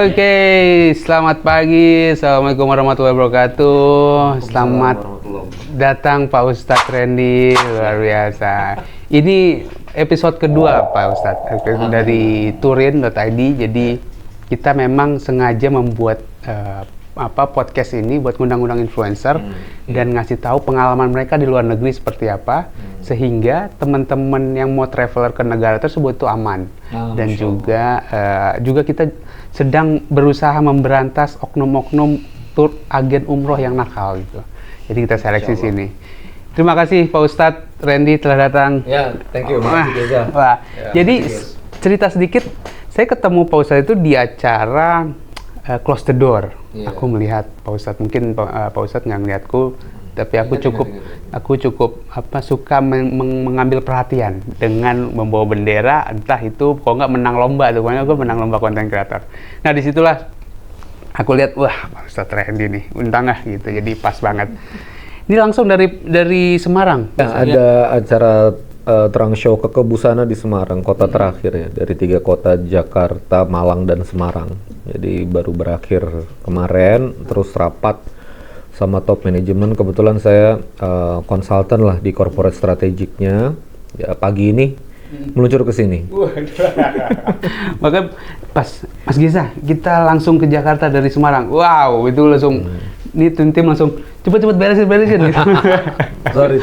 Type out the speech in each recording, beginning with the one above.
Oke, selamat pagi. Assalamualaikum warahmatullahi wabarakatuh. Selamat datang Pak Ustadz Randy, luar biasa. Ini episode kedua Pak Ustadz dari Turin.id. Jadi kita memang sengaja membuat podcast ini buat ngundang-undang influencer dan ngasih tahu pengalaman mereka di luar negeri seperti apa, sehingga teman-teman yang mau traveler ke negara tersebut itu aman. Dan juga kita sedang berusaha memberantas oknum-oknum tur agen umroh yang nakal gitu. Jadi kita seleksi sini. Terima kasih Pak Ustadz Randy telah datang. Ya, thank you. Makasih juga. Jadi cerita sedikit, saya ketemu Pak Ustadz itu di acara Close the Door. Aku melihat Pak Ustadz, mungkin Pak Ustadz nggak ngeliatku, tapi aku cukup suka mengambil perhatian dengan membawa bendera, entah itu kok nggak menang lomba tuh, pokoknya gue menang lomba konten kreator. Nah disitulah aku lihat, wah Pak Ustadz Randy nih, undang gitu, jadi pas banget. Ini langsung dari Semarang. Ya, ada acara terang show Kekebusana di Semarang, kota terakhir ya, dari 3 kota Jakarta, Malang, dan Semarang. Jadi baru berakhir kemarin, terus rapat sama top manajemen. Kebetulan saya konsultan lah di corporate strategiknya. Ya, pagi ini meluncur ke sini. Maka pas Mas Geza, kita langsung ke Jakarta dari Semarang. Wow, itu langsung ini tim langsung cepet beresin gitu. sorry.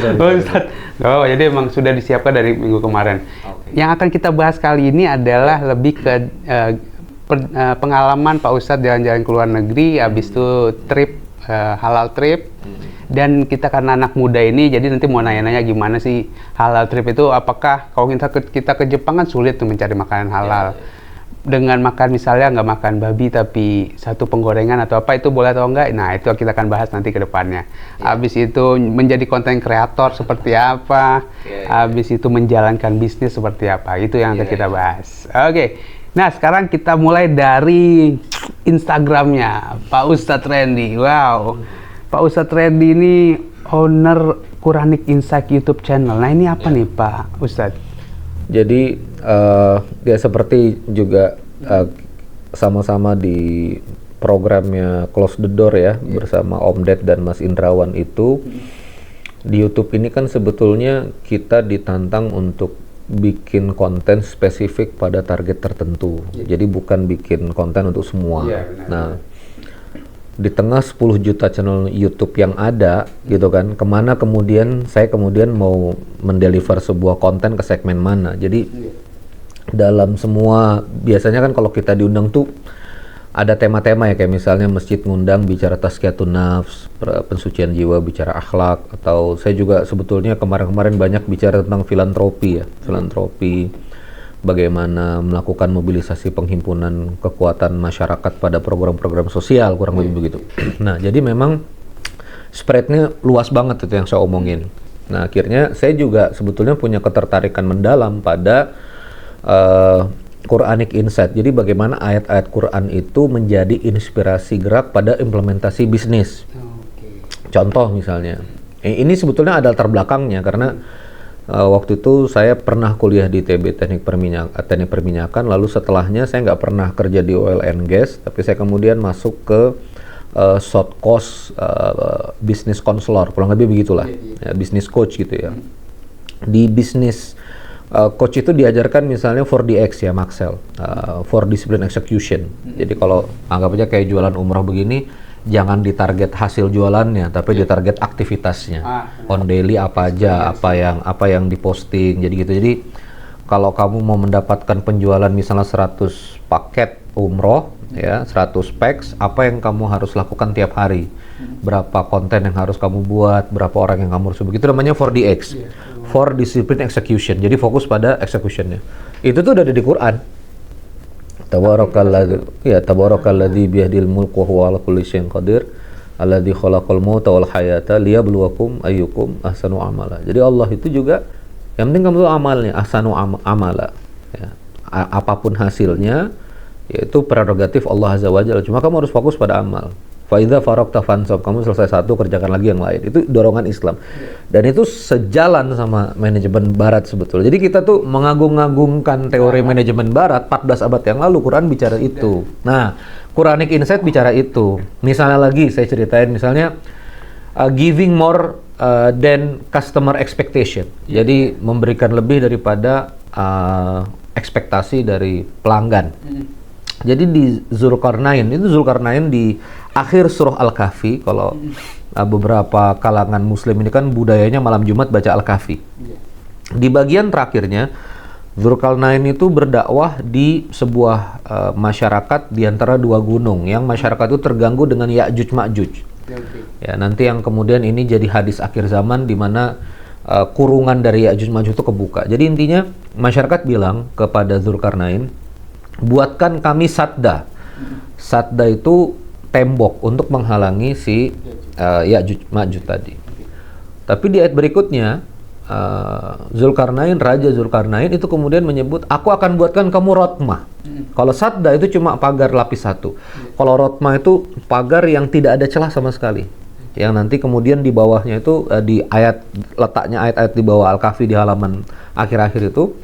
Oh, jadi emang sudah disiapkan dari minggu kemarin. Okay. Yang akan kita bahas kali ini adalah lebih ke pengalaman Pak Ustadz jalan-jalan ke luar negeri, habis itu trip halal trip. Dan kita karena anak muda ini, jadi nanti mau nanya-nanya gimana sih halal trip itu, apakah kalau kita ke Jepang kan sulit tuh mencari makanan halal. Dengan makan misalnya nggak makan babi tapi satu penggorengan atau apa, itu boleh atau enggak? Nah itu kita akan bahas nanti ke depannya. Habis itu menjadi konten kreator seperti apa, habis itu menjalankan bisnis seperti apa, itu yang akan kita bahas. Oke. Nah sekarang kita mulai dari Instagramnya Pak Ustadz Randy. Wow, Pak Ustadz Randy ini owner Quranic Insight YouTube channel. Nah ini apa nih Pak Ustadz? Jadi ya seperti juga sama-sama di programnya Close the Door ya, bersama Om Ded dan Mas Indrawan itu. Di YouTube ini kan sebetulnya kita ditantang untuk bikin konten spesifik pada target tertentu. Jadi bukan bikin konten untuk semua. Nah, di tengah 10 juta channel YouTube yang ada gitu kan, kemana saya kemudian mau mendeliver sebuah konten ke segmen mana. Jadi dalam semua, biasanya kan kalau kita diundang tuh ada tema-tema ya, kayak misalnya masjid ngundang bicara tazkiyatun nafs, pensucian jiwa, bicara akhlak, atau saya juga sebetulnya kemarin-kemarin banyak bicara tentang filantropi ya, filantropi, bagaimana melakukan mobilisasi penghimpunan kekuatan masyarakat pada program-program sosial, kurang lebih begitu. Nah, jadi memang spreadnya luas banget itu yang saya omongin. Nah, akhirnya saya juga sebetulnya punya ketertarikan mendalam pada Quranic Insight. Jadi bagaimana ayat-ayat Quran itu menjadi inspirasi gerak pada implementasi bisnis. Contoh misalnya, ini sebetulnya ada latar belakangnya karena waktu itu saya pernah kuliah di TB teknik perminyakan, lalu setelahnya saya nggak pernah kerja di oil and gas, tapi saya kemudian masuk ke short course business counselor, kurang lebih begitulah, ya, business coach gitu ya. Di business coach itu diajarkan misalnya 4DX ya, Maxwell, 4 discipline execution. Jadi kalau anggap aja kayak jualan umroh begini, jangan ditarget hasil jualannya, tapi ditarget aktivitasnya. On daily apa aja, apa yang diposting, jadi gitu. Jadi kalau kamu mau mendapatkan penjualan misalnya 100 paket umroh ya, 100 packs, apa yang kamu harus lakukan tiap hari? Berapa konten yang harus kamu buat, berapa orang yang kamu harus begitu, namanya 4DX. 4 discipline execution. Jadi fokus pada executionnya. Itu tuh udah ada di Quran. Tabarakalladzi biyadil mulku wa huwa ala kulli syai'in qadir alladzi khalaqal mauta wal hayata liyabluwakum ayyukum ahsanu amala. Jadi Allah itu juga yang penting kamu tuh amalnya ahsanu amala. Ya. Apapun hasilnya, yaitu prerogatif Allah Azza wa Jalla. Cuma kamu harus fokus pada amal. Fa'idha faraqta fansab, kamu selesai satu, kerjakan lagi yang lain. Itu dorongan Islam. Dan itu sejalan sama manajemen Barat sebetulnya. Jadi kita tuh mengagung-agungkan teori manajemen Barat 14 abad yang lalu, Quran bicara itu. Nah, Quranic Insight bicara itu. Misalnya lagi saya ceritain, misalnya giving more than customer expectation. Jadi memberikan lebih daripada ekspektasi dari pelanggan. Jadi di Zulkarnain, itu Zulkarnain di akhir surah Al-Kahfi, kalau beberapa kalangan muslim ini kan budayanya malam Jumat baca Al-Kahfi. Di bagian terakhirnya, Zulkarnain itu berdakwah di sebuah masyarakat di antara dua gunung, yang masyarakat itu terganggu dengan Ya'juj Ma'juj. Ya, nanti yang kemudian ini jadi hadis akhir zaman di mana kurungan dari Ya'juj Ma'juj itu kebuka. Jadi intinya masyarakat bilang kepada Zulkarnain, buatkan kami sadda. Sadda itu tembok untuk menghalangi si Ya'juj Ma'juj tadi. Tapi di ayat berikutnya, Zulkarnain, Raja Zulkarnain itu kemudian menyebut, aku akan buatkan kamu rotmah. Kalau sadda itu cuma pagar lapis satu. Kalau rotmah itu pagar yang tidak ada celah sama sekali. Yang nanti kemudian di bawahnya itu di ayat, letaknya ayat-ayat di bawah Al-Kahfi di halaman akhir-akhir itu,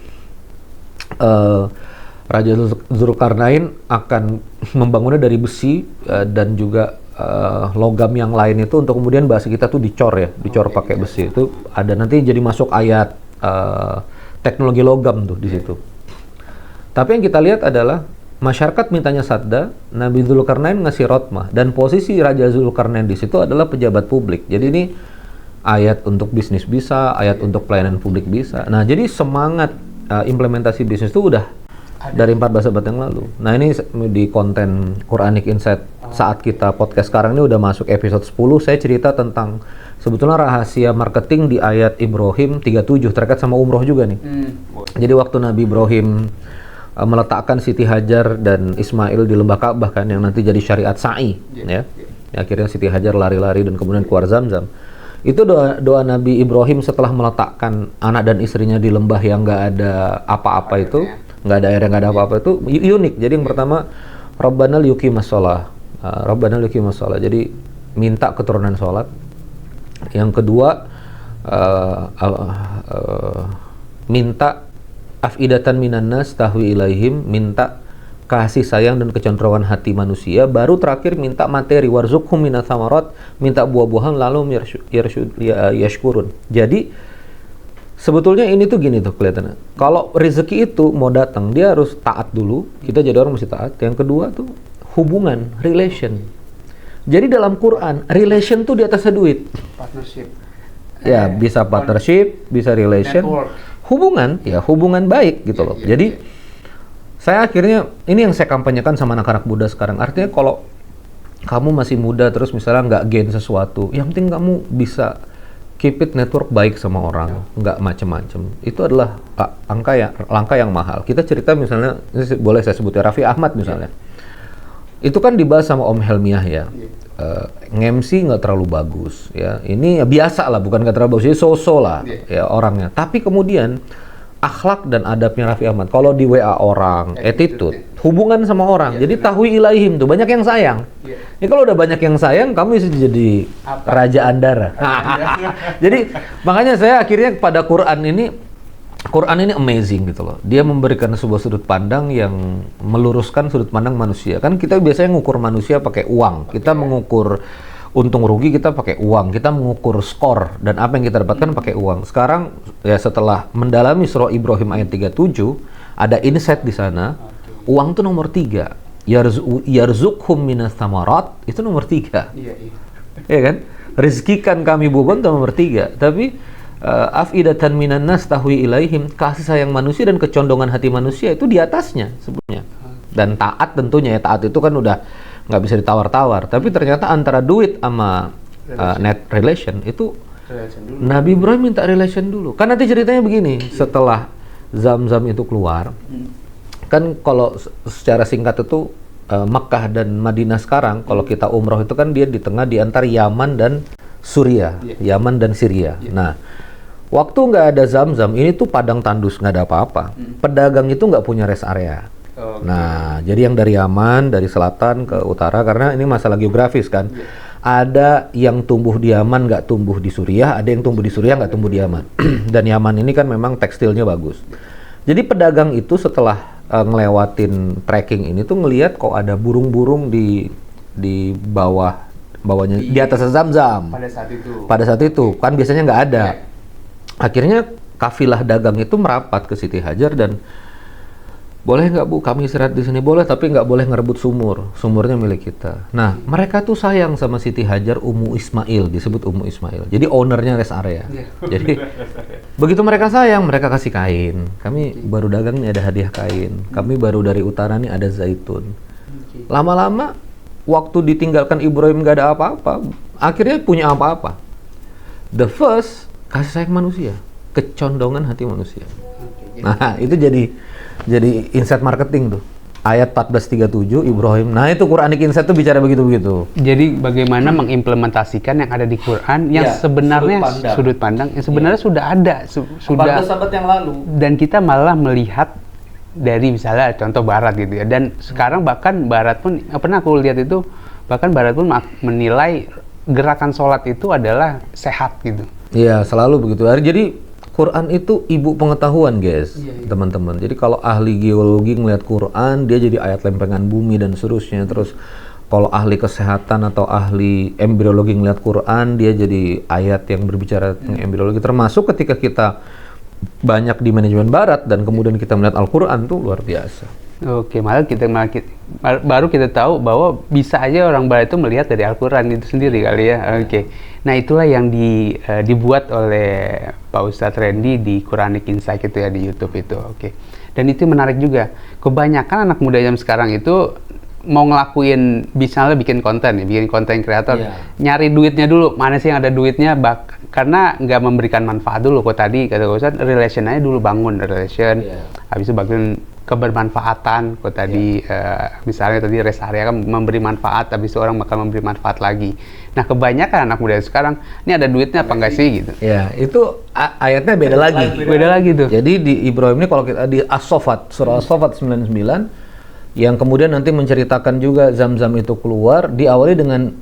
Raja Zulkarnain akan membangunnya dari besi dan juga logam yang lain itu, untuk kemudian bahasa kita tuh dicor ya, dicor pakai besi. Itu ada nanti jadi masuk ayat teknologi logam tuh di situ. Tapi yang kita lihat adalah masyarakat mintanya sadda, Nabi Zulkarnain ngasih rotmah, dan posisi Raja Zulkarnain di situ adalah pejabat publik. Jadi ini ayat untuk bisnis bisa, ayat untuk pelayanan publik bisa. Nah, jadi semangat implementasi bisnis itu udah dari 14 abad yang lalu. Nah, ini di konten Quranic Insight saat kita podcast sekarang ini udah masuk episode 10, saya cerita tentang sebetulnya rahasia marketing di ayat Ibrahim 37 terkait sama umroh juga nih. Jadi waktu Nabi Ibrahim meletakkan Siti Hajar dan Ismail di lembah Ka'bah kan, yang nanti jadi syariat sa'i, ya. Akhirnya Siti Hajar lari-lari dan kemudian keluar Zamzam. Itu doa Nabi Ibrahim setelah meletakkan anak dan istrinya di lembah yang nggak ada apa-apa itu, nggak ada air, nggak ada apa-apa itu unik. Jadi yang pertama, Rabbana liyuqimas shalah, Rabbana liyuqimas shalah, jadi minta keturunan sholat. Yang kedua, minta afidatan minan nas tahwi ilaihim, minta kasih sayang dan kecenderungan hati manusia. Baru terakhir minta materi, warzuqhum minats tsamarat, minta buah-buahan, lalu yashkurun. Jadi sebetulnya ini tuh gini tuh kelihatannya. Kalau rezeki itu mau datang, dia harus taat dulu. Kita jadi orang mesti taat. Yang kedua tuh hubungan, relation. Jadi dalam Quran, relation tuh di atasnya duit. Partnership. Ya, bisa partnership, bisa relation. Network. Hubungan, ya hubungan baik gitu loh. Jadi saya akhirnya, ini yang saya kampanyekan sama anak-anak muda sekarang. Artinya kalau kamu masih muda terus misalnya nggak gain sesuatu, yang penting kamu bisa keep it network baik sama orang, nggak macem-macem. Itu adalah langkah yang mahal. Kita cerita misalnya, boleh saya sebut ya, Raffi Ahmad misalnya. Itu kan dibahas sama Om Helmiah ya. Nge-MC nggak terlalu bagus ya. Ini ya biasa lah, bukan nggak terlalu bagus, jadi so-so lah ya orangnya. Tapi kemudian akhlak dan adabnya Raffi Ahmad, kalau di WA orang, attitude, hubungan sama orang, jadi tahwi ilaihim tuh, banyak yang sayang. Ini kalau udah banyak yang sayang, kamu bisa jadi raja Andara. Jadi makanya saya akhirnya pada Quran ini amazing gitu loh. Dia memberikan sebuah sudut pandang yang meluruskan sudut pandang manusia. Kan kita biasanya ngukur manusia pakai uang, kita mengukur untung rugi kita pakai uang, kita mengukur skor dan apa yang kita dapatkan pakai uang. Sekarang ya setelah mendalami surah Ibrahim ayat 37, ada insight di sana. Uang itu nomor 3. Yarzuqhum minas tsamarat itu nomor 3. Ya kan? Rizkikan kami bukan itu nomor 3. Tapi afidatan minan nas tahwi ilaihim, kasih sayang manusia dan kecondongan hati manusia itu di atasnya sebenarnya. Dan taat tentunya ya, taat itu kan udah nggak bisa ditawar-tawar, tapi ternyata antara duit sama net relation itu Nabi Ibrahim minta relation dulu. Kan nanti ceritanya begini, setelah Zamzam itu keluar, kan kalau secara singkat itu Mekkah dan Madinah sekarang, kalau kita umroh itu kan dia di tengah di antara Yaman dan Suriah, Yaman dan Syria. Nah, waktu nggak ada Zamzam, ini tuh padang tandus, nggak ada apa-apa. Pedagang itu nggak punya rest area. Nah, jadi yang dari Yaman, dari selatan ke utara, karena ini masalah geografis kan. Ada yang tumbuh di Yaman, nggak tumbuh di Suriah, ada yang tumbuh di Suriah, nggak tumbuh di Yaman. Dan Yaman ini kan memang tekstilnya bagus. Jadi pedagang itu setelah ngelewatin trekking ini tuh ngelihat kok ada burung-burung di bawahnya di atas Zam-Zam. Pada saat itu kan biasanya nggak ada. Akhirnya kafilah dagang itu merapat ke Siti Hajar dan boleh nggak Bu kami istirahat di sini? Boleh, tapi nggak boleh ngerebut sumurnya milik kita. Nah mereka tuh sayang sama Siti Hajar, Ummu Ismail, disebut Ummu Ismail, jadi ownernya rest area. Jadi begitu mereka sayang, mereka kasih kain. Kami baru dagang nih, ada hadiah kain. Kami baru dari utara nih, ada zaitun. Lama-lama waktu ditinggalkan Ibrahim nggak ada apa-apa, akhirnya punya apa-apa. The first, kasih sayang manusia, kecondongan hati manusia. Nah itu jadi insight marketing tuh. Ayat 1437 Ibrahim. Nah itu Quranic insight tuh bicara begitu-begitu. Jadi bagaimana mengimplementasikan yang ada di Quran yang sebenarnya sudut pandang yang sebenarnya sudah ada sudah abad yang lalu. Dan kita malah melihat dari misalnya contoh Barat gitu ya. Dan sekarang bahkan Barat pun pernah aku lihat itu, bahkan Barat pun menilai gerakan sholat itu adalah sehat gitu. Iya, selalu begitu. Jadi Quran itu ibu pengetahuan, guys, teman-teman. Jadi kalau ahli geologi ngeliat Quran, dia jadi ayat lempengan bumi dan seterusnya. Terus kalau ahli kesehatan atau ahli embriologi ngeliat Quran, dia jadi ayat yang berbicara tentang embriologi. Termasuk ketika kita banyak di manajemen Barat dan kemudian kita melihat Al-Quran tuh luar biasa. Oke, malah baru kita tahu bahwa bisa aja orang Barat itu melihat dari Al-Quran itu sendiri kali ya. Oke. Nah itulah yang dibuat oleh Pak Ustadz Randy di Quranic Insight itu ya, di YouTube itu. Oke. Dan itu menarik juga. Kebanyakan anak muda yang sekarang itu mau ngelakuin, misalnya bikin konten ya, bikin konten kreator, nyari duitnya dulu. Mana sih yang ada duitnya? Karena nggak memberikan manfaat dulu. Kok tadi kata Ustadz, relation-nya dulu, bangun relation. Habis itu bangun kebermanfaatan. Kok tadi misalnya tadi rest area kan memberi manfaat, habis itu orang bakal memberi manfaat lagi. Nah kebanyakan anak muda sekarang ini ada duitnya apa enggak sih gitu. Ya itu ayatnya beda lagi. Beda lagi tuh. Jadi di Ibrahim ini kalau kita di As-Saffat, surah As-Saffat 99 yang kemudian nanti menceritakan juga Zam-Zam itu keluar, diawali dengan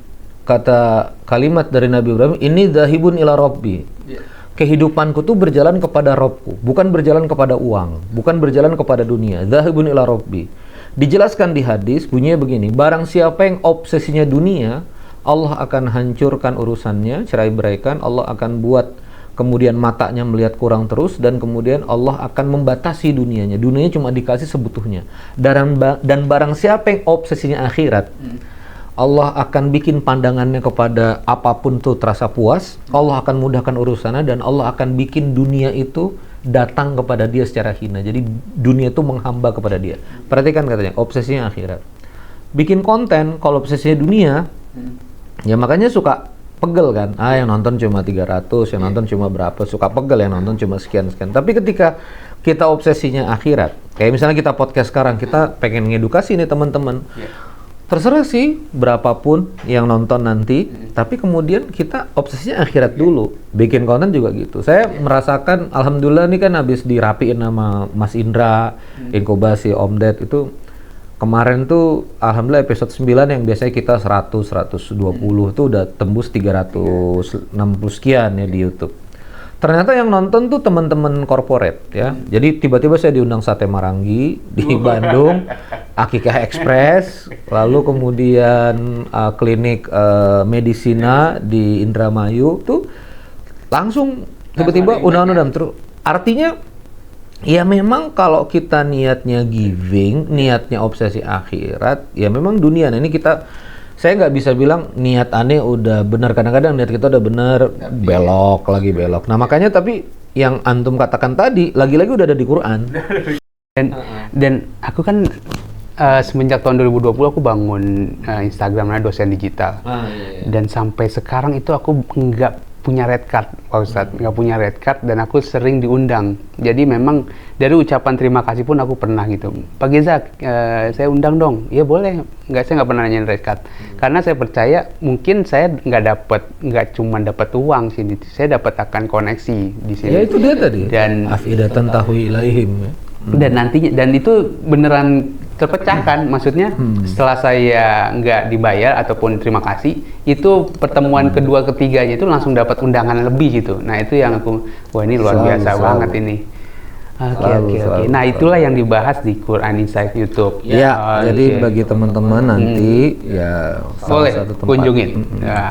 kata kalimat dari Nabi Ibrahim, ini dzahibun ila rabbi. Kehidupanku tuh berjalan kepada Robku, bukan berjalan kepada uang, bukan berjalan kepada dunia. Dzahibun ila rabbi. Dijelaskan di hadis bunyinya begini, barang siapa yang obsesinya dunia, Allah akan hancurkan urusannya, cerai-beraikan, Allah akan buat kemudian matanya melihat kurang terus, dan kemudian Allah akan membatasi dunianya. Dunianya cuma dikasih sebutuhnya. Dan barang siapa yang obsesinya akhirat, Allah akan bikin pandangannya kepada apapun tuh terasa puas, Allah akan mudahkan urusannya, dan Allah akan bikin dunia itu datang kepada dia secara hina. Jadi dunia itu menghamba kepada dia. Perhatikan katanya, obsesinya akhirat. Bikin konten, kalau obsesinya dunia, ya makanya suka pegel kan, yang nonton cuma 300, yang nonton cuma berapa, suka pegel, yang nonton cuma sekian-sekian. Tapi ketika kita obsesinya akhirat, kayak misalnya kita podcast sekarang, kita pengen ngedukasi nih teman-teman, terserah sih berapapun yang nonton nanti, tapi kemudian kita obsesinya akhirat dulu. Bikin konten juga gitu. Saya merasakan, alhamdulillah nih kan habis dirapiin sama Mas Indra, inkubasi Om Ded itu. Kemarin tuh alhamdulillah episode 9 yang biasanya kita 100, 120 tuh udah tembus 360 sekian ya di YouTube. Ternyata yang nonton tuh teman-teman corporate ya. Jadi tiba-tiba saya diundang Sate Marangi di Bandung, Akikah Express, lalu kemudian klinik Medisina di Indramayu tuh langsung tiba-tiba undang-undang terus. Artinya ya memang kalau kita niatnya giving, niatnya obsesi akhirat, ya memang dunia. Nah ini saya nggak bisa bilang niat aneh udah benar, kadang-kadang niat kita udah benar, belok lagi belok. Nah makanya tapi yang antum katakan tadi, lagi-lagi udah ada di Quran. Dan aku kan semenjak tahun 2020 aku bangun Instagramnya Dosen Digital. Dan sampai sekarang itu aku nggak punya red card, Pak Ustadz, nggak punya red card, dan aku sering diundang. Jadi memang dari ucapan terima kasih pun aku pernah gitu, Pak Geza, saya undang dong. Ya boleh, saya nggak pernah nanyain red card, karena saya percaya mungkin saya nggak cuma dapat uang sini, saya dapat akan koneksi di sini. Ya itu dia tadi. Dan afidatan tahwi ilaihim. Dan nantinya, dan itu beneran terpecahkan, maksudnya setelah saya nggak dibayar ataupun terima kasih, itu pertemuan kedua ketiganya itu langsung dapat undangan lebih gitu. Nah itu yang aku, wah ini luar biasa banget ini. Oke. Nah, itulah yang dibahas di Quran Insight YouTube. Ya, jadi bagi teman-teman nanti ya boleh salah satu tempat. kunjungin. Ya,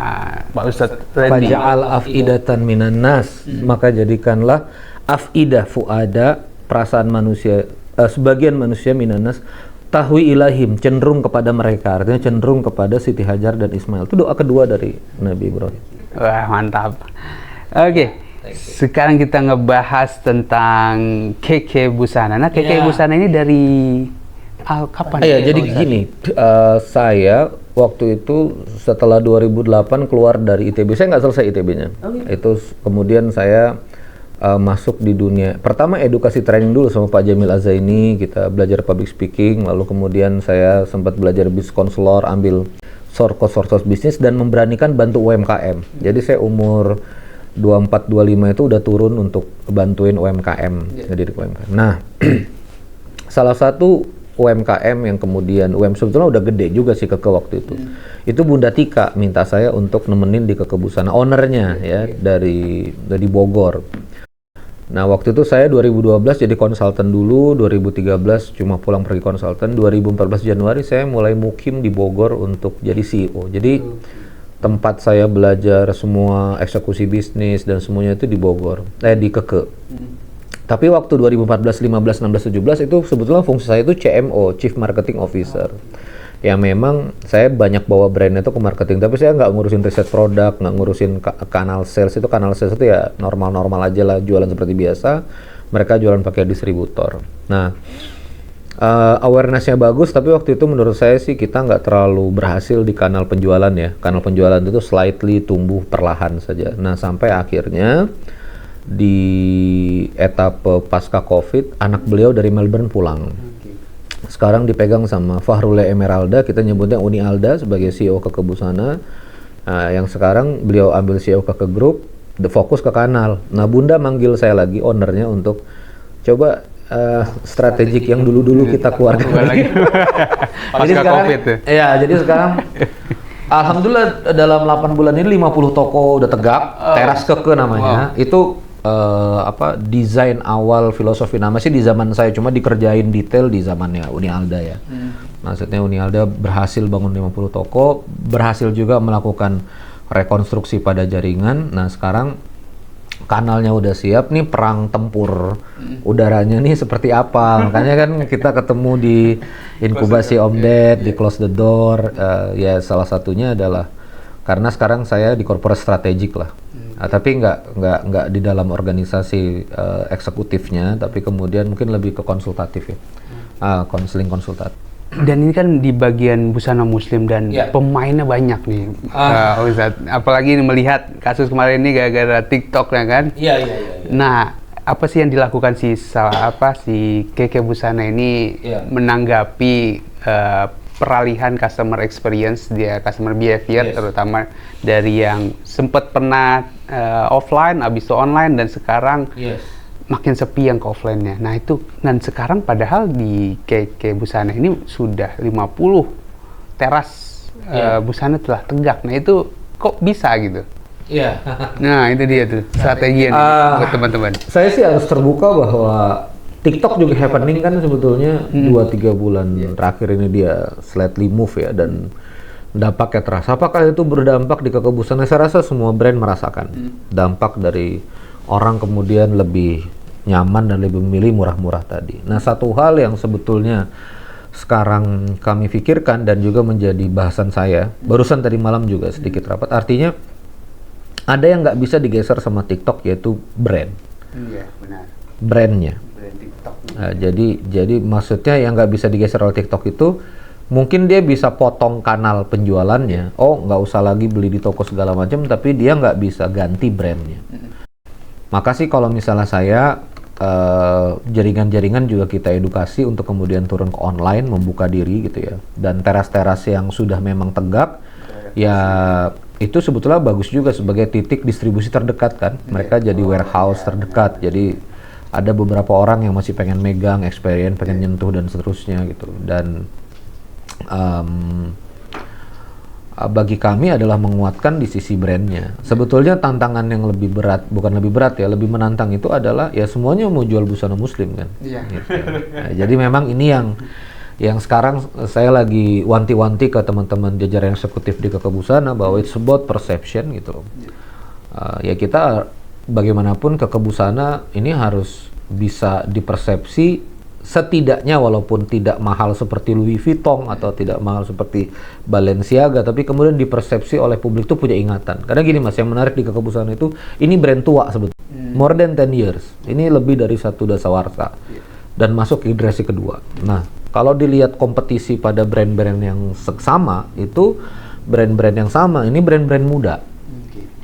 Pak Ustadz Randy. Faja'al afidatan minan nas, maka jadikanlah afidah fuada, perasaan manusia, sebagian manusia minan nas, tahwi ilahim, cenderung kepada mereka, artinya cenderung kepada Siti Hajar dan Ismail. Itu doa kedua dari Nabi Ibrahim. Wah, mantap. Oke. Sekarang kita ngebahas tentang keke busana. Nah, keke busana ini dari kapan? Ya, jadi gini, saya waktu itu setelah 2008 keluar dari ITB, saya nggak selesai ITB-nya. Itu kemudian saya masuk di dunia. Pertama edukasi training dulu sama Pak Jamil Azaini, kita belajar public speaking, lalu kemudian saya sempat belajar business counselor, ambil course bisnis dan memberanikan bantu UMKM. Jadi saya umur 24-25 itu udah turun untuk bantuin UMKM, jadi UMKM. Nah, salah satu UMKM yang kemudian sebetulnya udah gede juga sih Keke waktu itu. Itu Bunda Tika minta saya untuk nemenin di Keke Busana, ownernya ya dari Bogor. Nah, waktu itu saya 2012 jadi konsultan dulu, 2013 cuma pulang pergi konsultan, 2014 Januari saya mulai mukim di Bogor untuk jadi CEO. Jadi tempat saya belajar semua eksekusi bisnis dan semuanya itu di Bogor, di Keke. Tapi waktu 2014, 15, 16, 17 itu sebetulnya fungsi saya itu CMO, Chief Marketing Officer. Ya memang saya banyak bawa brandnya itu ke marketing, tapi saya nggak ngurusin riset produk, nggak ngurusin kanal sales itu. Kanal sales itu ya normal-normal aja lah, jualan seperti biasa. Mereka jualan pakai distributor. Nah, awareness-nya bagus, tapi waktu itu menurut saya sih kita nggak terlalu berhasil di kanal penjualan ya. Kanal penjualan itu slightly tumbuh perlahan saja. Nah, sampai akhirnya di etapa pasca COVID, anak beliau dari Melbourne pulang. Sekarang dipegang sama Fahrule Emeralda, kita nyebutnya Uni Alda sebagai CEO Keke Busana. Yang sekarang beliau ambil CEO Keke Group, fokus ke kanal. Nah, Bunda manggil saya lagi, ownernya, untuk coba strategik yang dulu-dulu kita keluarkan lagi. Jadi sekarang, jadi sekarang alhamdulillah dalam 8 bulan ini 50 toko udah tegak, Teras Keke namanya. Itu desain awal filosofi nama sih di zaman saya, cuma dikerjain detail di zamannya Uni Alda ya. Maksudnya Uni Alda berhasil bangun 50 toko, berhasil juga melakukan rekonstruksi pada jaringan. Nah, sekarang kanalnya udah siap nih, perang tempur udaranya nih seperti apa. Makanya kan kita ketemu di inkubasi Om Ded, di Close the Door. Ya salah satunya adalah karena sekarang saya di corporate strategic lah. Tapi nggak di dalam organisasi eksekutifnya, tapi kemudian mungkin lebih ke konsultatif ya. Konseling konsultatif. Dan ini kan di bagian busana muslim dan pemainnya banyak nih, Ustadz. Apalagi melihat kasus kemarin ini gara-gara TikTok ya kan? Iya. Nah, apa sih yang dilakukan si Keke Busana ini menanggapi peralihan customer experience, customer behavior, terutama dari yang sempat pernah offline, habis itu online, dan sekarang makin sepi yang ke offline-nya. Nah itu, dan sekarang padahal di Keke Busana ini sudah 50 teras busana telah tegak. Nah itu kok bisa gitu? Iya. Nah itu dia tuh strategi buat teman-teman. Saya sih harus terbuka bahwa TikTok juga happening kan sebetulnya 2-3 bulan terakhir ini dia slightly move ya, dan dampaknya terasa. Apakah itu berdampak di Keke Busana? Saya rasa semua brand merasakan dampak dari orang kemudian lebih nyaman dan lebih memilih murah-murah tadi. Nah, satu hal yang sebetulnya sekarang kami pikirkan dan juga menjadi bahasan saya, barusan tadi malam juga sedikit rapat, artinya ada yang nggak bisa digeser sama TikTok, yaitu brand. Iya, benar. Brandnya. Brand TikTok. Nah, jadi maksudnya yang nggak bisa digeser oleh TikTok itu, mungkin dia bisa potong kanal penjualannya, nggak usah lagi beli di toko segala macam, tapi dia nggak bisa ganti brandnya. Maka sih kalau misalnya saya, jaringan-jaringan juga kita edukasi untuk kemudian turun ke online, membuka diri gitu ya. Dan teras-teras yang sudah memang tegak, ya itu sebetulnya bagus juga sebagai titik distribusi terdekat kan. Mereka jadi warehouse terdekat, jadi ada beberapa orang yang masih pengen megang, experience, pengen nyentuh dan seterusnya gitu. Dan bagi kami adalah menguatkan di sisi brandnya. Sebetulnya tantangan yang lebih berat, bukan lebih berat ya, lebih menantang itu adalah ya semuanya mau jual busana muslim kan. Iya. Gitu. Nah, jadi memang ini yang sekarang saya lagi wanti-wanti ke teman-teman jajaran eksekutif di Keke Busana bahwa it's about perception gitu loh. Ya kita bagaimanapun Keke Busana ini harus bisa dipersepsi setidaknya walaupun tidak mahal seperti Louis Vuitton atau tidak mahal seperti Balenciaga, tapi kemudian dipersepsi oleh publik itu punya ingatan. Karena gini Mas, yang menarik di Keke Busana itu ini brand tua sebetulnya. More than 10 years. Ini lebih dari satu dasawarsa. Dan masuk ke generasi kedua. Nah, kalau dilihat kompetisi pada brand-brand yang sama, itu brand-brand yang sama, ini brand-brand muda.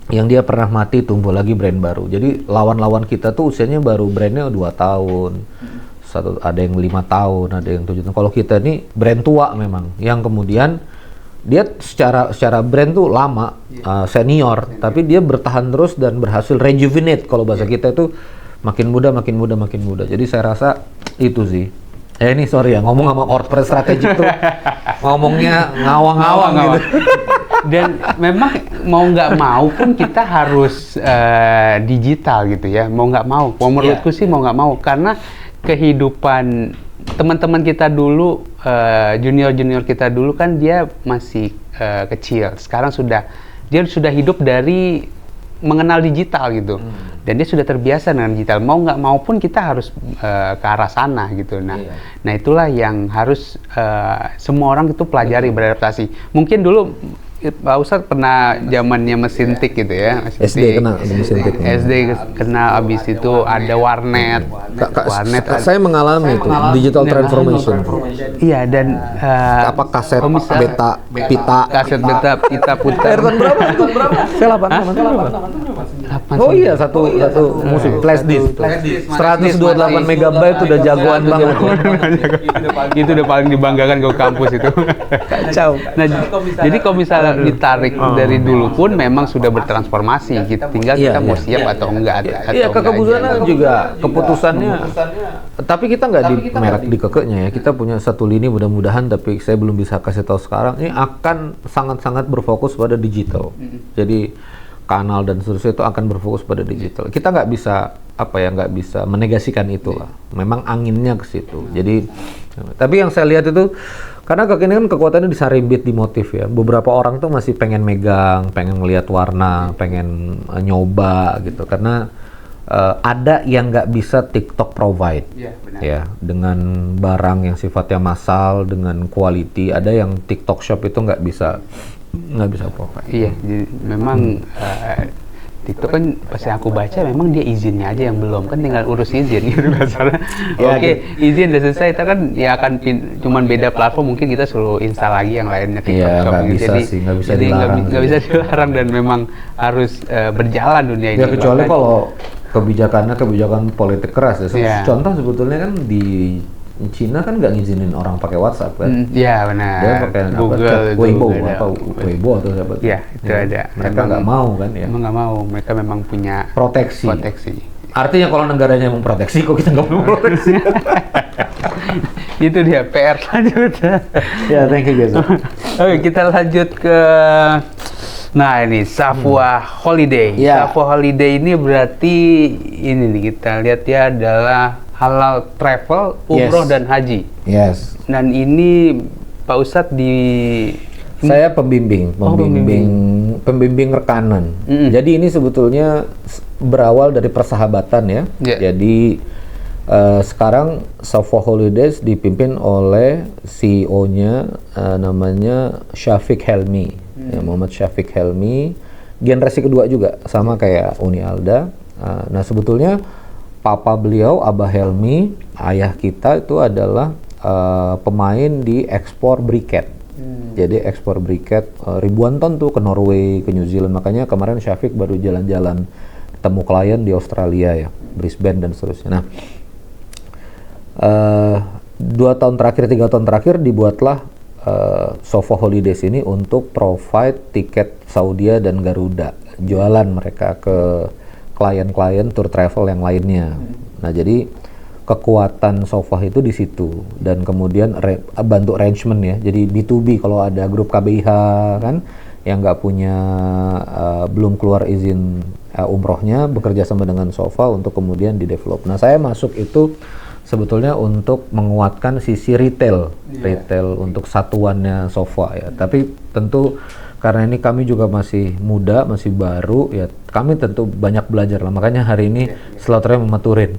Yang dia pernah mati, tumbuh lagi brand baru. Jadi lawan-lawan kita tuh usianya baru brandnya 2 tahun. Ada yang 5 tahun, ada yang 7 tahun. Kalau kita ini brand tua memang, yang kemudian dia secara brand tuh lama, senior, tapi dia bertahan terus dan berhasil rejuvenate. Kalau bahasa kita itu makin muda, makin muda, makin muda. Jadi saya rasa itu sih. Ini sorry ya, ngomong sama corporate strategic tuh ngomongnya ngawang-ngawang gitu. Dan memang mau nggak mau pun kita harus digital gitu ya, mau nggak mau. Menurutku sih mau nggak mau, karena kehidupan teman-teman kita dulu, junior-junior kita dulu kan dia masih kecil. Sekarang dia sudah hidup dari mengenal digital gitu, dan dia sudah terbiasa dengan digital. Mau nggak mau pun kita harus ke arah sana gitu. Nah itulah yang harus semua orang itu pelajari, beradaptasi. Mungkin dulu Pak Ustadz pernah zamannya mesin tik gitu ya. SD kena mesin tik. SD kena, abis itu ada warnet. Saya mengalami itu digital transformation. Iya, dan apa kaset beta pita. Kaset beta pita putar. Tahun berapa? Saya 8. Oh iya, satu musik flash disk. 128 megabyte udah jagoan banget. Itu udah paling dibanggakan ke kampus itu. Kacau. Nah, jadi kalau misalnya ditarik dari dulu pun memang sudah bertransformasi. Tinggal kita mau siap atau enggak. Iya, Keke Busana juga keputusannya. Tapi kita nggak di merek di Kekenya ya. Kita punya satu lini mudah-mudahan, tapi saya belum bisa kasih tahu sekarang. Ini akan sangat-sangat berfokus pada digital. Jadi kanal dan seterusnya itu akan berfokus pada digital. Kita nggak bisa menegasikan itu lah. Memang anginnya ke situ. Jadi, tapi yang saya lihat itu karena Keke ini kan kekuatannya disarimbit di motif ya. Beberapa orang tuh masih pengen megang, pengen ngelihat warna, pengen nyoba gitu. Karena ada yang nggak bisa TikTok provide, ya, dengan barang yang sifatnya massal, dengan quality. Ada yang TikTok Shop itu nggak bisa provide. Iya, jadi memang TikTok kan pas aku baca memang dia izinnya aja yang belum, kan tinggal urus izin gitu kasarnya. Oke, izin udah selesai, kita kan ya akan cuman beda platform, mungkin kita suruh install lagi yang lainnya TikTok Shop. Jadi nggak bisa dilarang dan memang harus berjalan dunia ini. Ya kecuali kalau kebijakan politik keras ya. Contoh sebetulnya kan di Cina kan nggak ngizinin orang pakai WhatsApp kan? Iya benar. Dia pakai Weibo atau siapa? Iya itu ada. Mereka nggak mau kan ya? Emang nggak mau. Mereka memang punya proteksi. Artinya kalau negaranya mau proteksi, kok kita nggak mau proteksi? Itu dia PR selanjutnya. Ya, thank you guys. Oke, kita lanjut ke. Nah ini Safwa Holiday. Safwa Holiday ini berarti ini nih, kita lihat ya, adalah halal travel, umroh dan haji. Yes. Dan ini Pak Ustadz saya pembimbing rekanan. Jadi ini sebetulnya berawal dari persahabatan ya. Jadi sekarang Safwa Holidays dipimpin oleh CEO-nya namanya Syafiq Helmi. Muhammad Syafiq Helmi, generasi kedua juga sama kayak Uni Alda. Nah sebetulnya papa beliau, Abah Helmi, ayah kita itu adalah pemain di ekspor briket. Jadi ekspor briket ribuan ton tuh ke Norway, ke New Zealand. Makanya kemarin Syafiq baru jalan-jalan ketemu klien di Australia ya, Brisbane dan seterusnya. Nah, 3 tahun terakhir dibuatlah Safwa Holidays ini untuk provide tiket Saudia dan Garuda, jualan mereka ke klien-klien tour travel yang lainnya. Nah, jadi kekuatan Safwa itu di situ, dan kemudian bantu arrangement ya. Jadi B2B, kalau ada grup KBIH kan, yang nggak punya belum keluar izin umrohnya bekerja sama dengan Sofa untuk kemudian di-develop. Nah, saya masuk itu sebetulnya untuk menguatkan sisi retail untuk satuannya Sofa ya. Tapi tentu karena ini kami juga masih muda, masih baru ya, kami tentu banyak belajar lah. Makanya hari ini Slaughter mematurin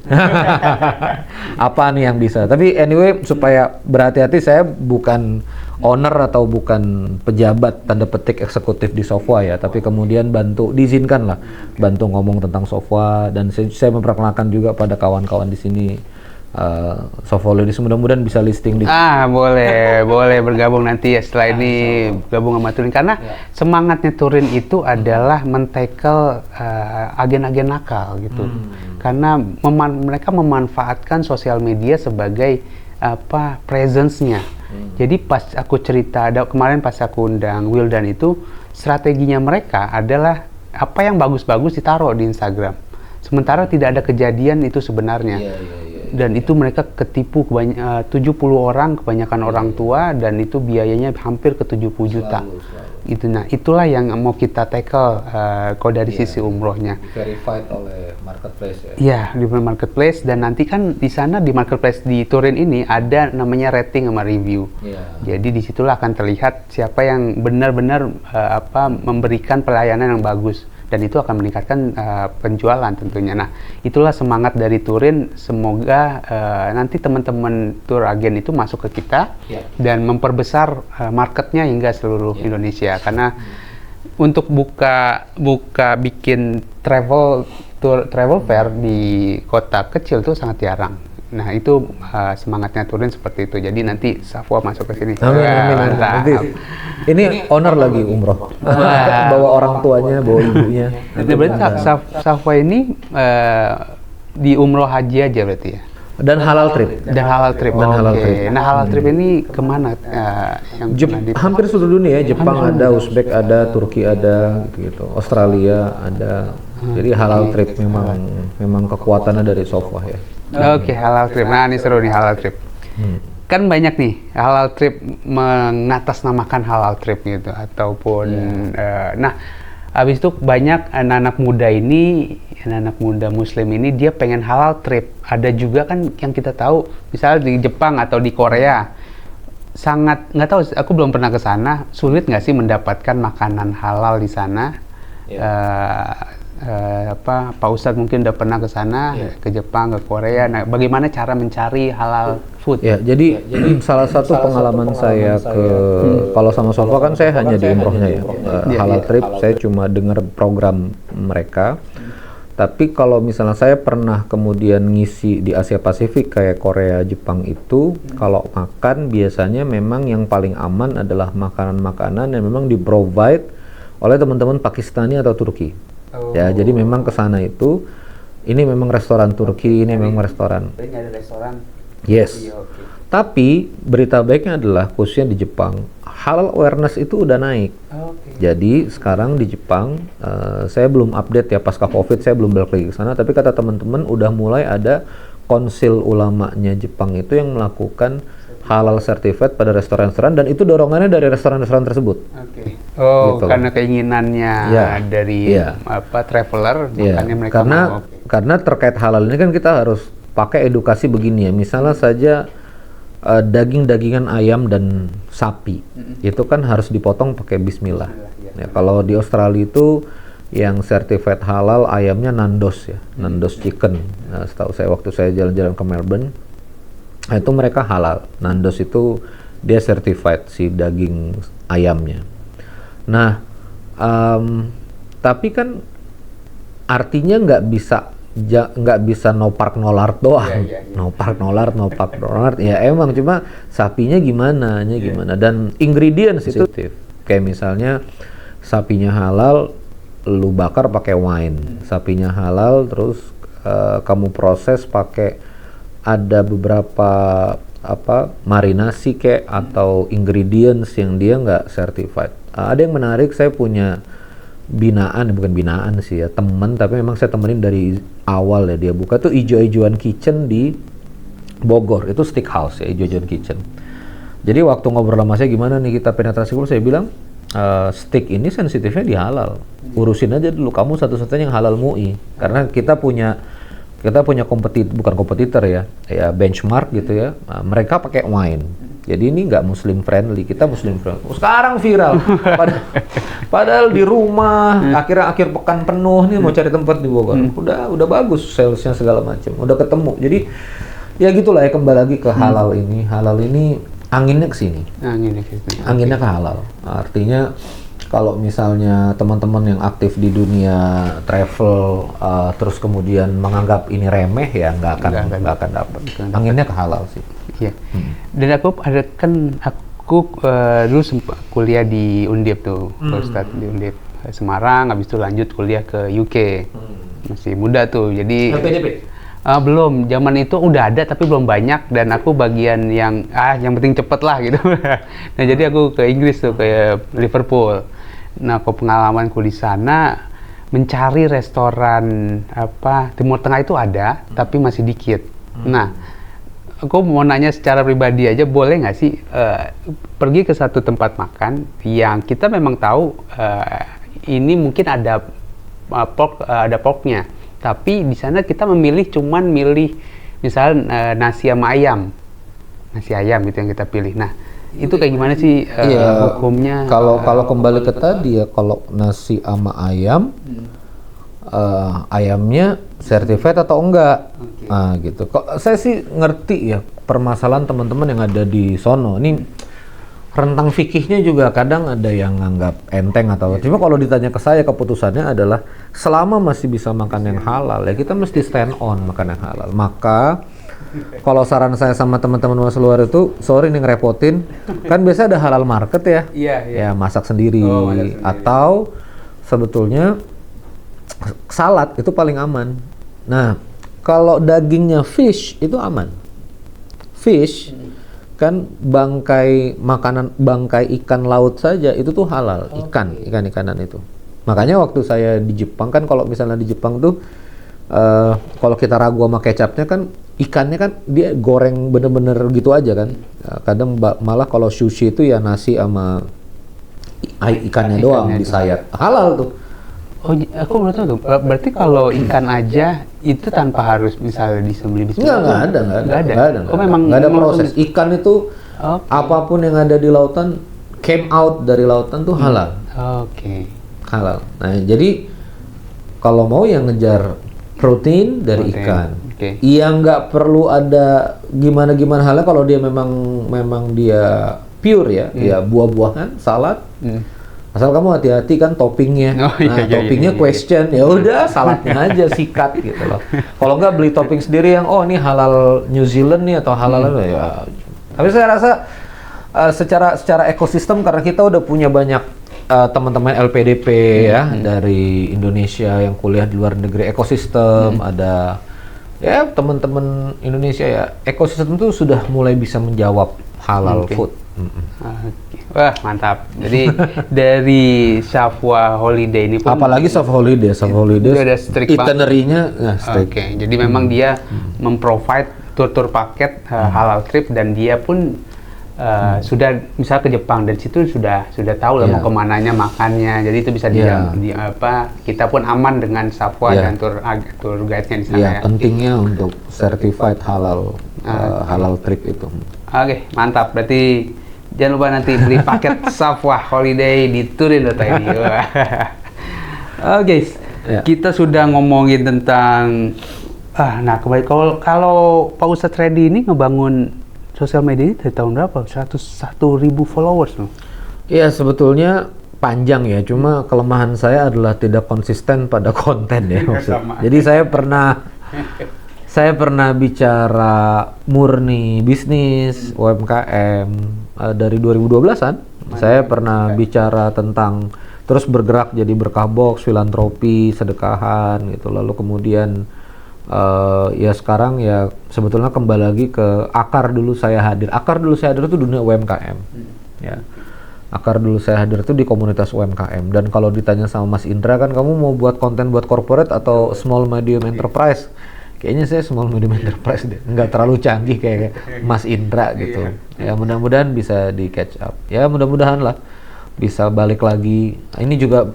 apa nih yang bisa. Tapi anyway, supaya berhati-hati, saya bukan owner atau bukan pejabat tanda petik eksekutif di Sofa ya, tapi kemudian diizinkan lah bantu ngomong tentang Sofa, dan saya memperkenalkan juga pada kawan-kawan di sini Sofologis, mudah-mudahan bisa listing di boleh bergabung nanti ya setelah ini gabung sama Turin, karena semangatnya Turin itu adalah men-tackle agen-agen nakal gitu. Karena mereka memanfaatkan sosial media sebagai presence-nya. Jadi pas aku cerita, kemarin pas aku undang Wildan itu, strateginya mereka adalah apa yang bagus-bagus ditaruh di Instagram. Sementara tidak ada kejadian itu sebenarnya. Dan itu mereka ketipu 70 orang, kebanyakan orang tua, dan itu biayanya hampir ke 70 juta. Itu, nah itulah yang mau kita tackle kalau dari sisi umrohnya. Verified oleh marketplace ya? Iya, di marketplace, dan nanti kan di sana di marketplace di Turin ini ada namanya rating sama review. Jadi disitulah akan terlihat siapa yang benar-benar memberikan pelayanan yang bagus, dan itu akan meningkatkan penjualan tentunya. Nah, itulah semangat dari Turin. Semoga nanti teman-teman tour agen itu masuk ke kita dan memperbesar marketnya hingga seluruh Indonesia. Karena untuk bikin travel fair di kota kecil itu sangat jarang. Nah, itu semangatnya Turin seperti itu. Jadi nanti Safwa masuk ke sini. Amin. Nanti ini owner lagi umroh. Bawa orang tuanya, bawa ibunya. Berarti Safwa ini di umroh haji aja berarti ya? Dan halal trip. Halal trip. Nah, halal trip ini kemana? Hampir seluruh dunia ya. Jepang ada, Uzbek ada, Turki ada, gitu. Australia ada. Jadi halal trip memang kekuatannya dari Sofa ya. Oke, halal trip. Nah, ini seru nih halal trip. Kan banyak nih halal trip mengatasnamakan halal trip gitu, ataupun nah, habis itu banyak anak-anak muda Muslim ini dia pengen halal trip. Ada juga kan yang kita tahu, misalnya di Jepang atau di Korea, sangat nggak tahu, aku belum pernah ke sana. Sulit nggak sih mendapatkan makanan halal di sana? Pak Ustadz mungkin udah pernah ke sana, ke Jepang, ke Korea. Nah, bagaimana cara mencari halal food? Ya, jadi salah satu pengalaman saya kalau sama Sofa kan saya hanya di umrohnya ya. Halal trip saya cuma dengar program mereka. Tapi kalau misalnya saya pernah kemudian ngisi di Asia Pasifik kayak Korea, Jepang itu, kalau makan biasanya memang yang paling aman adalah makanan-makanan yang memang di-provide oleh teman-teman Pakistani atau Turki. Ya, jadi memang ke sana itu, ini memang restoran Turki, ini memang restoran. Ini ada restoran. Yes. Tapi berita baiknya adalah khususnya di Jepang, halal awareness itu udah naik. Jadi sekarang di Jepang, saya belum update ya, pasca COVID saya belum balik lagi ke sana, tapi kata teman-teman udah mulai ada konsil ulamanya Jepang itu yang melakukan halal certified pada restoran-restoran, dan itu dorongannya dari restoran-restoran tersebut. Gitu. Karena keinginannya dari traveler, makanya mereka karena terkait halal ini kan kita harus pakai edukasi begini ya. Misalnya saja daging-dagingan ayam dan sapi itu kan harus dipotong pakai bismillah. Ya, kalau di Australia itu yang certified halal ayamnya Nandos ya, Nandos chicken. Nah, setahu saya waktu saya jalan-jalan ke Melbourne, itu mereka halal. Nandos itu dia certified si daging ayamnya. Nah, tapi kan artinya nggak bisa no park no lard doang. No park no lard, no park no lard. Ya emang cuma sapinya gimana. Dan ingredients itu kayak misalnya sapinya halal, lu bakar pakai wine. Sapinya halal, terus kamu proses pakai ada beberapa marinasi kayak atau ingredients yang dia nggak certified. Ada yang menarik, saya punya bukan binaan sih ya, temen, tapi memang saya temenin dari awal ya. Dia buka tuh Ijo-Ijoan Kitchen di Bogor, itu steakhouse ya, Ijo-Ijoan Kitchen. Jadi waktu ngobrol sama saya gimana nih kita penetrasi dulu, saya bilang steak ini sensitifnya di halal. Urusin aja dulu, kamu satu-satunya yang halal MUI. Karena kita punya bukan kompetitor ya benchmark gitu ya. Mereka pakai wine. Jadi ini nggak Muslim friendly, kita Muslim friendly. Sekarang viral, padahal di rumah akhir pekan penuh nih mau cari tempat di Bogor. Udah bagus salesnya segala macam, udah ketemu. Jadi ya gitulah ya, kembali lagi ke halal ini. Halal ini anginnya ke sini. Anginnya ke halal. Artinya kalau misalnya teman-teman yang aktif di dunia travel terus kemudian menganggap ini remeh ya nggak akan dapat. Anginnya ke halal sih. Iya. Dan aku dulu sempat kuliah di Undip tuh, Ustadz di Undip Semarang, habis itu lanjut kuliah ke UK. Masih muda tuh, jadi LPDP? Belum, zaman itu udah ada tapi belum banyak, dan aku bagian yang penting cepet lah gitu. Nah jadi aku ke Inggris tuh, ke Liverpool. Nah pengalamanku di sana mencari restoran Timur Tengah itu ada, tapi masih dikit. Nah aku mau nanya secara pribadi aja, boleh nggak sih pergi ke satu tempat makan yang kita memang tahu ini mungkin ada porknya, tapi di sana kita cuman milih misal nasi sama ayam, nasi ayam itu yang kita pilih. Nah itu kayak gimana sih hukumnya? Kalau kembali ke tadi ya, kalau nasi sama ayam, ayamnya certified atau enggak? Nah gitu. Kok saya sih ngerti ya permasalahan teman-teman yang ada di sono. Ini rentang fikihnya juga kadang ada yang nganggap enteng atau cuma kalau ditanya ke saya, keputusannya adalah selama masih bisa makan yang halal ya kita mesti stand on makan yang halal. Maka kalau saran saya sama teman-teman mas luar itu, sorry nih ngerepotin, kan biasa ada halal market ya. Ya masak sendiri. Atau sebetulnya salad itu paling aman. Nah, kalau dagingnya fish itu aman. Fish kan bangkai ikan laut saja itu tuh halal. Ikan-ikanan itu. Makanya waktu saya di Jepang kan, kalau misalnya di Jepang tuh kalau kita ragu sama kecapnya kan, ikannya kan dia goreng bener-bener gitu aja kan. Kadang malah kalau sushi itu ya nasi sama ikannya doang disayat. Halal tuh. Oh, aku baru tahu tuh. Berarti kalau ikan aja itu tanpa harus misalnya disembelih. Nggak ada. Oh, memang nggak ada proses. Ikan itu apapun yang ada di lautan, came out dari lautan tuh halal. Halal. Nah, jadi kalau mau yang ngejar protein dari ikan. Yang nggak perlu ada gimana halnya, kalau dia memang dia pure ya, ya buah-buahan, salad. Asal kamu hati-hati kan toppingnya. Toppingnya question, ya udah saladnya aja sikat gitu loh. Kalau nggak beli topping sendiri yang ini halal New Zealand nih atau halal ya. Tapi saya rasa secara ekosistem, karena kita udah punya banyak teman-teman LPDP ya dari Indonesia yang kuliah di luar negeri, ekosistem ada ya teman-teman Indonesia ya, ekosistem itu sudah mulai bisa menjawab halal food. Wah mantap. Jadi dari Safwa Holiday ini pun, apalagi Safwa Holiday itu ada strict itinerary-nya strict. Jadi memang dia memprovide tur paket halal trip, dan dia pun sudah misal ke Jepang dan situ sudah tahu lah mau kemananya makannya. Jadi itu bisa kita pun aman dengan Safwa dan tour guide-nya di sana ya. Pentingnya untuk certified halal halal trip itu. Oke, mantap. Berarti jangan lupa nanti beli paket Safwa Holiday di turin.id. Guys, kita sudah ngomongin tentang kembali kalau Pak Ustadz Reddy ini ngebangun sosial media ini dari tahun berapa? 101.000 followers loh. Iya, sebetulnya panjang ya, cuma kelemahan saya adalah tidak konsisten pada konten ya. Jadi saya pernah bicara murni bisnis, UMKM dari 2012-an. Saya pernah bicara tentang terus bergerak jadi berkah box, filantropi, sedekahan gitu. Lalu kemudian ya sekarang ya sebetulnya kembali lagi ke akar dulu saya hadir. Akar dulu saya hadir itu dunia UMKM. Ya. Akar dulu saya hadir itu di komunitas UMKM. Dan kalau ditanya sama Mas Indra kan, kamu mau buat konten buat corporate atau small medium enterprise? Kayaknya saya small medium enterprise deh, nggak terlalu canggih kayak Mas Indra gitu. Ya mudah-mudahan bisa di catch up. Ya mudah-mudahan lah. bisa balik lagi. Ini juga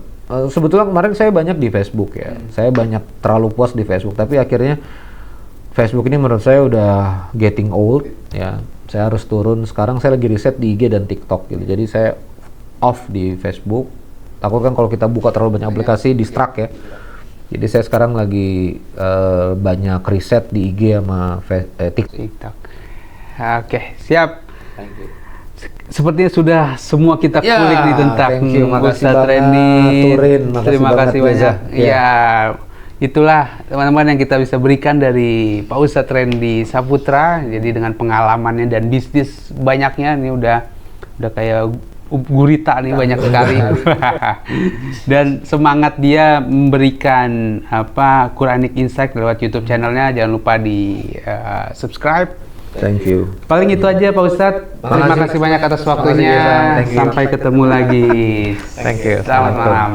sebetulnya kemarin saya banyak di Facebook ya. Saya banyak terlalu puas di Facebook, tapi akhirnya Facebook ini menurut saya udah getting old ya. Saya harus turun. Sekarang saya lagi riset di IG dan TikTok gitu. Jadi saya off di Facebook. Takut kan kalau kita buka terlalu banyak aplikasi distract ya. Jadi saya sekarang lagi banyak riset di IG sama TikTok. Oke, siap. Sepertinya sudah semua kita kulik nih tentang Ustadz Randy. Turin, Terima kasih banyak. Ya, itulah teman-teman yang kita bisa berikan dari Pak Ustadz Randy Saputra. Jadi dengan pengalamannya dan bisnis banyaknya, ini udah kayak gurita nih banyak sekali. Dan semangat dia memberikan Quranic Insight lewat YouTube channelnya, jangan lupa di subscribe. Thank you. Paling itu aja Pak Ustadz. Terima kasih banyak atas waktunya. Sampai ketemu lagi. Thank you. Selamat malam.